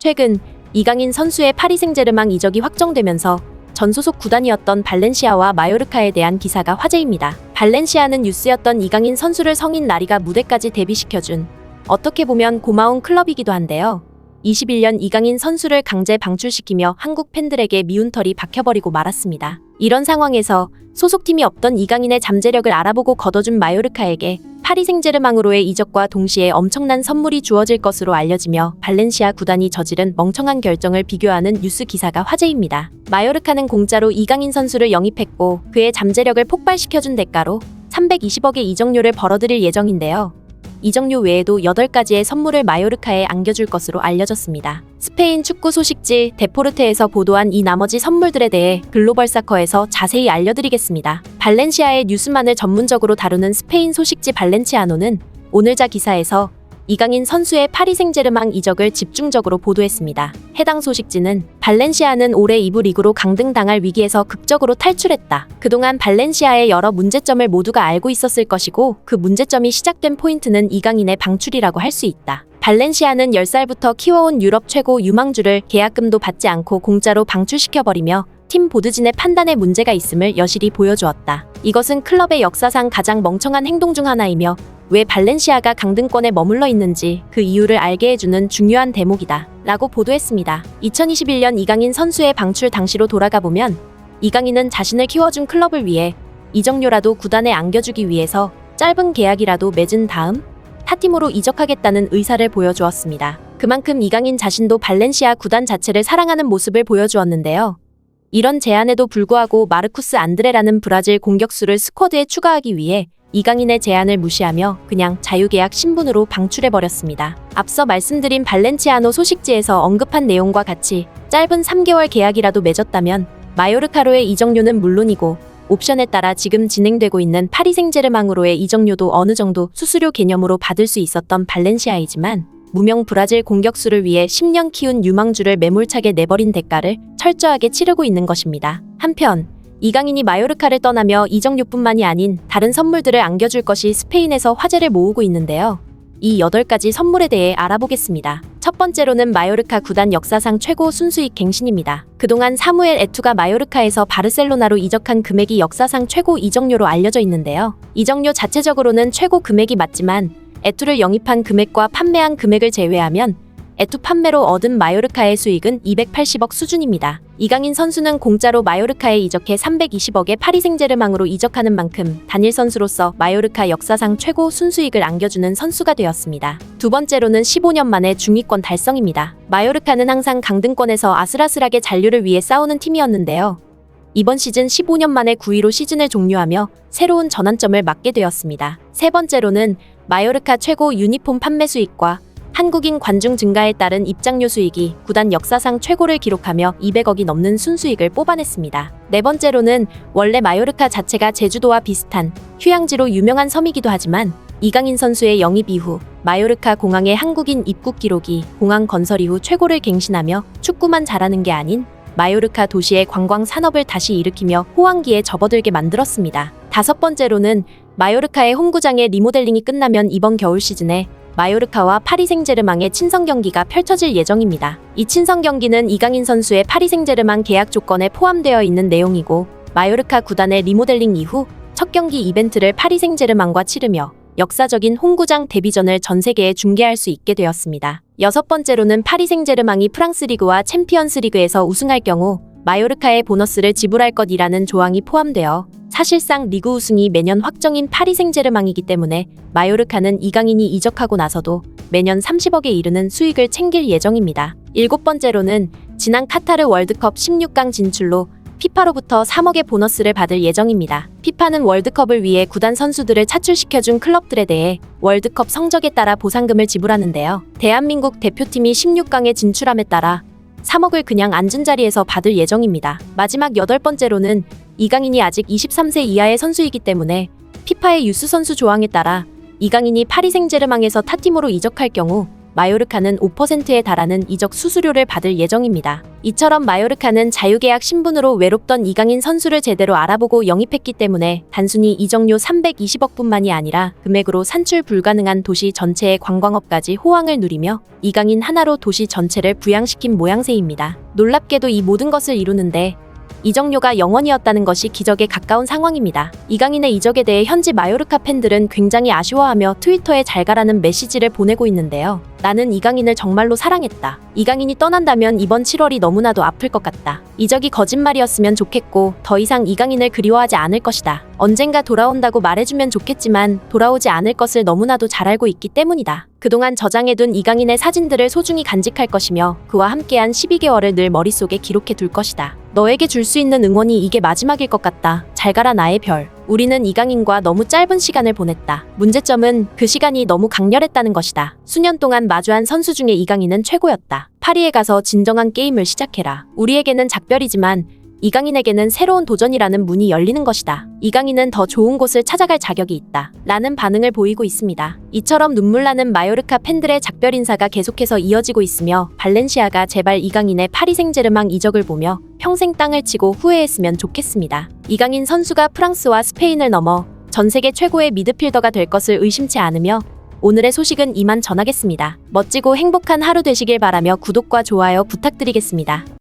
최근 이강인 선수의 파리 생제르맹 이적이 확정되면서 전 소속 구단이었던 발렌시아와 마요르카에 대한 기사가 화제입니다. 발렌시아는 뉴스였던 이강인 선수를 성인 나리가 무대까지 데뷔시켜준 어떻게 보면 고마운 클럽이기도 한데요. 21년 이강인 선수를 강제 방출시키며 한국 팬들에게 미운 털이 박혀버리고 말았습니다. 이런 상황에서 소속팀이 없던 이강인의 잠재력을 알아보고 걷어준 마요르카에게 파리 생제르맹으로의 이적과 동시에 엄청난 선물이 주어질 것으로 알려지며 발렌시아 구단이 저지른 멍청한 결정을 비교하는 뉴스 기사가 화제입니다. 마요르카는 공짜로 이강인 선수를 영입했고 그의 잠재력을 폭발시켜준 대가로 320억의 이적료를 벌어들일 예정인데요. 이적료 외에도 8가지의 선물을 마요르카에 안겨줄 것으로 알려졌습니다. 스페인 축구 소식지 데포르테에서 보도한 이 나머지 선물들에 대해 글로벌 사커에서 자세히 알려드리겠습니다. 발렌시아의 뉴스만을 전문적으로 다루는 스페인 소식지 발렌치아노는 오늘자 기사에서 이강인 선수의 파리 생제르맹 이적을 집중적으로 보도했습니다. 해당 소식지는 발렌시아는 올해 2부 리그로 강등당할 위기에서 극적으로 탈출했다. 그동안 발렌시아의 여러 문제점을 모두가 알고 있었을 것이고 그 문제점이 시작된 포인트는 이강인의 방출이라고 할 수 있다. 발렌시아는 10살부터 키워온 유럽 최고 유망주를 계약금도 받지 않고 공짜로 방출시켜버리며 팀 보드진의 판단에 문제가 있음을 여실히 보여주었다. 이것은 클럽의 역사상 가장 멍청한 행동 중 하나이며 왜 발렌시아가 강등권에 머물러 있는지 그 이유를 알게 해주는 중요한 대목이다. 라고 보도했습니다. 2021년 이강인 선수의 방출 당시로 돌아가보면 이강인은 자신을 키워준 클럽을 위해 이적료라도 구단에 안겨주기 위해서 짧은 계약이라도 맺은 다음 타팀으로 이적하겠다는 의사를 보여주었습니다. 그만큼 이강인 자신도 발렌시아 구단 자체를 사랑하는 모습을 보여주었는데요. 이런 제안에도 불구하고 마르쿠스 안드레라는 브라질 공격수를 스쿼드에 추가하기 위해 이강인의 제안을 무시하며 그냥 자유계약 신분으로 방출해버렸습니다. 앞서 말씀드린 발렌치아노 소식지에서 언급한 내용과 같이 짧은 3개월 계약이라도 맺었다면 마요르카로의 이적료는 물론이고 옵션에 따라 지금 진행되고 있는 파리 생제르맹으로의 이적료도 어느 정도 수수료 개념으로 받을 수 있었던 발렌시아이지만 무명 브라질 공격수를 위해 10년 키운 유망주를 매몰차게 내버린 대가를 철저하게 치르고 있는 것입니다. 한편 이강인이 마요르카를 떠나며 이적료뿐만이 아닌 다른 선물들을 안겨줄 것이 스페인에서 화제를 모으고 있는데요. 이 8가지 선물에 대해 알아보겠습니다. 첫 번째로는 마요르카 구단 역사상 최고 순수익 갱신입니다. 그동안 사무엘 에투가 마요르카에서 바르셀로나로 이적한 금액이 역사상 최고 이적료로 알려져 있는데요. 이적료 자체적으로는 최고 금액이 맞지만 에투를 영입한 금액과 판매한 금액을 제외하면 에투 판매로 얻은 마요르카의 수익은 280억 수준입니다. 이강인 선수는 공짜로 마요르카에 이적해 320억의 파리 생제르맹으로 이적하는 만큼 단일 선수로서 마요르카 역사상 최고 순수익을 안겨주는 선수가 되었습니다. 두 번째로는 15년 만에 중위권 달성입니다. 마요르카는 항상 강등권에서 아슬아슬하게 잔류를 위해 싸우는 팀이었는데요. 이번 시즌 15년 만에 9위로 시즌을 종료하며 새로운 전환점을 맞게 되었습니다. 세 번째로는 마요르카 최고 유니폼 판매 수익과 한국인 관중 증가에 따른 입장료 수익이 구단 역사상 최고를 기록하며 200억이 넘는 순수익을 뽑아냈습니다. 네 번째로는 원래 마요르카 자체가 제주도와 비슷한 휴양지로 유명한 섬이기도 하지만 이강인 선수의 영입 이후 마요르카 공항의 한국인 입국 기록이 공항 건설 이후 최고를 갱신하며 축구만 잘하는 게 아닌 마요르카 도시의 관광 산업을 다시 일으키며 호황기에 접어들게 만들었습니다. 다섯 번째로는 마요르카의 홈구장의 리모델링이 끝나면 이번 겨울 시즌에 마요르카와 파리 생제르맹의 친선 경기가 펼쳐질 예정입니다. 이 친선 경기는 이강인 선수의 파리 생제르맹 계약 조건에 포함되어 있는 내용이고 마요르카 구단의 리모델링 이후 첫 경기 이벤트를 파리 생제르맹과 치르며 역사적인 홈구장 데뷔전을 전 세계에 중계할 수 있게 되었습니다. 여섯 번째로는 파리 생제르맹이 프랑스 리그와 챔피언스 리그에서 우승할 경우 마요르카에 보너스를 지불할 것이라는 조항이 포함되어 사실상 리그 우승이 매년 확정인 파리 생제르맹이기 때문에 마요르카는 이강인이 이적하고 나서도 매년 30억에 이르는 수익을 챙길 예정입니다. 일곱 번째로는 지난 카타르 월드컵 16강 진출로 피파로부터 3억의 보너스를 받을 예정입니다. 피파는 월드컵을 위해 구단 선수들을 차출시켜준 클럽들에 대해 월드컵 성적에 따라 보상금을 지불하는데요. 대한민국 대표팀이 16강에 진출함에 따라 3억을 그냥 앉은 자리에서 받을 예정입니다. 마지막 8번째로는 이강인이 아직 23세 이하의 선수이기 때문에 피파의 유스 선수 조항에 따라 이강인이 파리 생제르맹에서 타팀으로 이적할 경우 마요르카는 5%에 달하는 이적 수수료를 받을 예정입니다. 이처럼 마요르카는 자유계약 신분으로 외롭던 이강인 선수를 제대로 알아보고 영입했기 때문에 단순히 이적료 320억뿐만이 아니라 금액으로 산출 불가능한 도시 전체의 관광업까지 호황을 누리며 이강인 하나로 도시 전체를 부양시킨 모양새입니다. 놀랍게도 이 모든 것을 이루는데 이적료가 0원이었다는 것이 기적에 가까운 상황입니다. 이강인의 이적에 대해 현지 마요르카 팬들은 굉장히 아쉬워하며 트위터에 잘 가라는 메시지를 보내고 있는데요. 나는 이강인을 정말로 사랑했다. 이강인이 떠난다면 이번 7월이 너무나도 아플 것 같다. 이적이 거짓말이었으면 좋겠고 더 이상 이강인을 그리워하지 않을 것이다. 언젠가 돌아온다고 말해주면 좋겠지만 돌아오지 않을 것을 너무나도 잘 알고 있기 때문이다. 그동안 저장해둔 이강인의 사진들을 소중히 간직할 것이며 그와 함께한 12개월을 늘 머릿속에 기록해 둘 것이다. 너에게 줄 수 있는 응원이 이게 마지막일 것 같다. 잘 가라 나의 별. 우리는 이강인과 너무 짧은 시간을 보냈다. 문제점은 그 시간이 너무 강렬했다는 것이다. 수년 동안 마주한 선수 중에 이강인은 최고였다. 파리에 가서 진정한 게임을 시작해라. 우리에게는 작별이지만 이강인에게는 새로운 도전이라는 문이 열리는 것이다. 이강인은 더 좋은 곳을 찾아갈 자격이 있다. 라는 반응을 보이고 있습니다. 이처럼 눈물나는 마요르카 팬들의 작별 인사가 계속해서 이어지고 있으며 발렌시아가 제발 이강인의 파리 생제르맹 이적을 보며 평생 땅을 치고 후회했으면 좋겠습니다. 이강인 선수가 프랑스와 스페인을 넘어 전 세계 최고의 미드필더가 될 것을 의심치 않으며 오늘의 소식은 이만 전하겠습니다. 멋지고 행복한 하루 되시길 바라며 구독과 좋아요 부탁드리겠습니다.